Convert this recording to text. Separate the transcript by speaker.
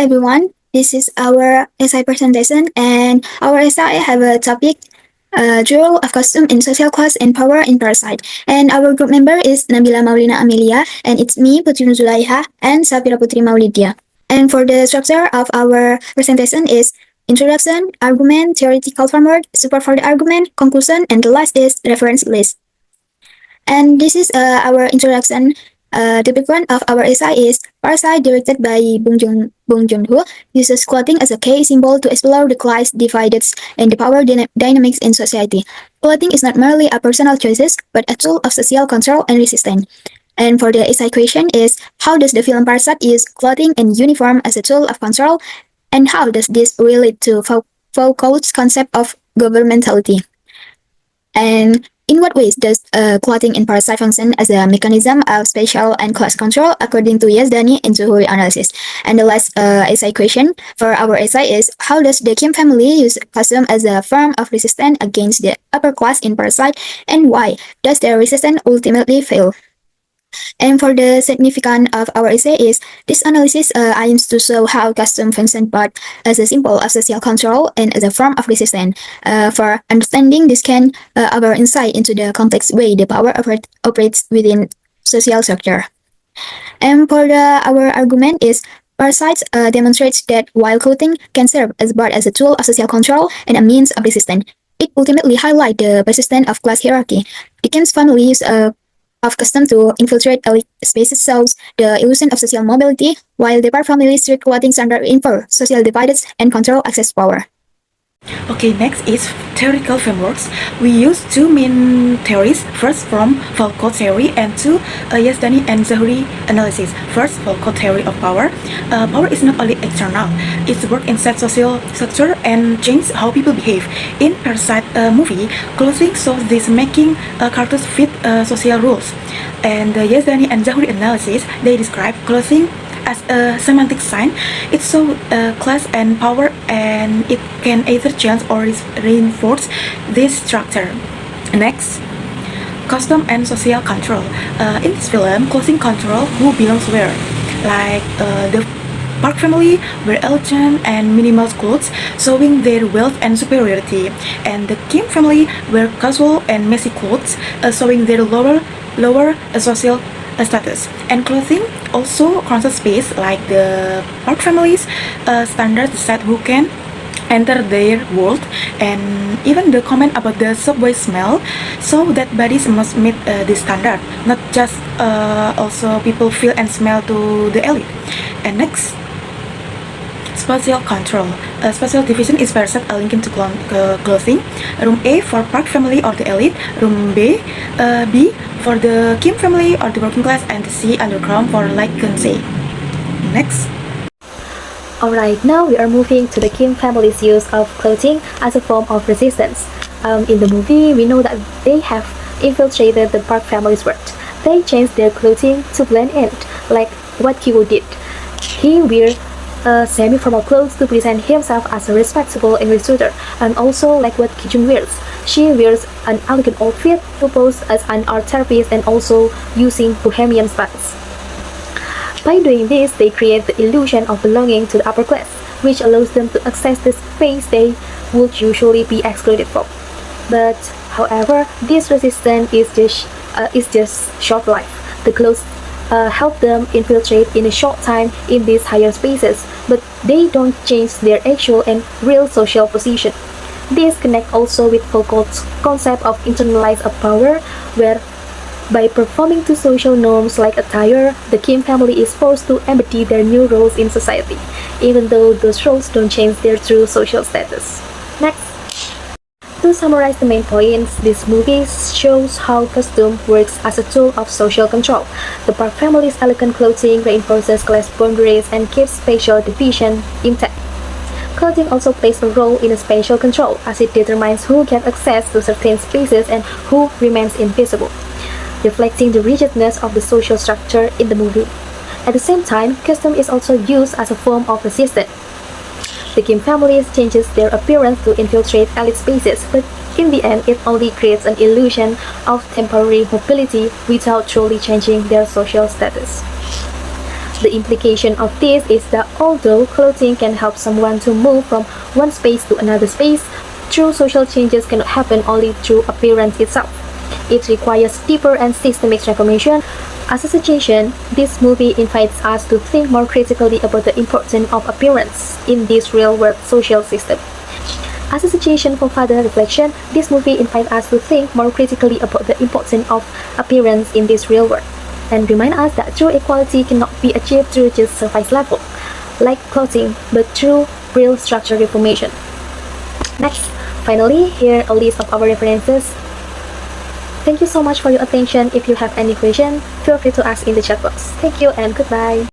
Speaker 1: everyone. This is our essay presentation, and our essay have a topic, the role of costume in social class and power in Parasite. And our group member is Nabilla, Maulina, Amalia, and it's me, Putri Nur Zulaiha, and Savira Putri Maulidya. And for the structure of our presentation is introduction, argument, theoretical framework, support for the argument, conclusion, and the last is reference list. And this is our introduction. The background of our essay is Parasite, directed by Bong Joon-ho, uses clothing as a key symbol to explore the class divides and the power dynamics in society. Clothing is not merely a personal choice, but a tool of social control and resistance. And for the essay question is, how does the film Parasite use clothing and uniform as a tool of control, and how does this relate to Foucault's concept of governmentality? And in what ways does clothing in Parasite function as a mechanism of spatial and class control, according to Yazdani and Zuhuri analysis? And the last essay question for our essay is, how does the Kim family use costume as a form of resistance against the upper class in Parasite, and why does their resistance ultimately fail? And for the significance of our essay is, this analysis aims to show how custom function both as a symbol of social control and as a form of resistance. For understanding this can our insight into the complex way the power operates within social structure. And for our argument is, Parasites demonstrates that while clothing can serve as both as a tool of social control and a means of resistance, it ultimately highlights the persistence of class hierarchy. The Kim's family use of custom to infiltrate elite spaces shows the illusion of social mobility, while the Park family's strict clothing standard infer social divides and control access power.
Speaker 2: Okay, next is theoretical frameworks. We use two main theories, first from Foucault theory and two Yazdani and Zuhuri analysis. First, Foucault theory of power. Power is not only external, it's work inside social structure and change how people behave. In Parasite movie, clothing shows this making characters fit social rules. And the Yazdani and Zuhuri analysis, they describe clothing as a semantic sign. It shows class and power, and it can either change or reinforce this structure. Next, custom and social control. In this film, clothing control who belongs where. Like the Park family wear elegant and minimal clothes, showing their wealth and superiority, and the Kim family wear casual and messy clothes, showing their lower social status. And clothing also crosses space, like the Park family's standards decide who can enter their world, and even the comment about the subway smell, so that bodies must meet this standard, not just also people feel and smell to the elite. And next, spatial control. Spatial division is Parasite linked to clothing. Room A for Park family or the elite, room B for the Kim family or the working class, and the C underground for like say. Next.
Speaker 3: Alright, now we are moving to the Kim family's use of clothing as a form of resistance. In the movie, we know that they have infiltrated the Park family's world. They changed their clothing to blend in, like what Kiwoo did. He wears semi-formal clothes to present himself as a respectable English tutor, and also like what Kijun wears. She wears an elegant outfit to pose as an art therapist and also using bohemian styles. By doing this, they create the illusion of belonging to the upper class, which allows them to access the space they would usually be excluded from. But, however, this resistance is just short-lived. The clothes help them infiltrate in a short time in these higher spaces, but they don't change their actual and real social position. This connects also with Foucault's concept of internalized power, where by performing to social norms like attire, the Kim family is forced to embody their new roles in society, even though those roles don't change their true social status. Next. To summarize the main points, this movie shows how costume works as a tool of social control. The Park family's elegant clothing reinforces class boundaries and keeps spatial division intact. Clothing also plays a role in spatial control, as it determines who gets access to certain spaces and who remains invisible, reflecting the rigidness of the social structure in the movie. At the same time, costume is also used as a form of resistance. The Kim family changes their appearance to infiltrate elite spaces, but in the end, it only creates an illusion of temporary mobility without truly changing their social status. The implication of this is that although clothing can help someone to move from one space to another space, true social changes cannot happen only through appearance itself. It requires deeper and systemic transformation. As a suggestion, this movie invites us to think more critically about the importance of appearance in this real-world social system. As a suggestion for further reflection, this movie invites us to think more critically about the importance of appearance in this real world, and remind us that true equality cannot be achieved through just surface level, like clothing, but through real structural reformation. Next, finally, here are a list of our references. Thank you so much for your attention. If you have any question, feel free to ask in the chat box. Thank you and goodbye.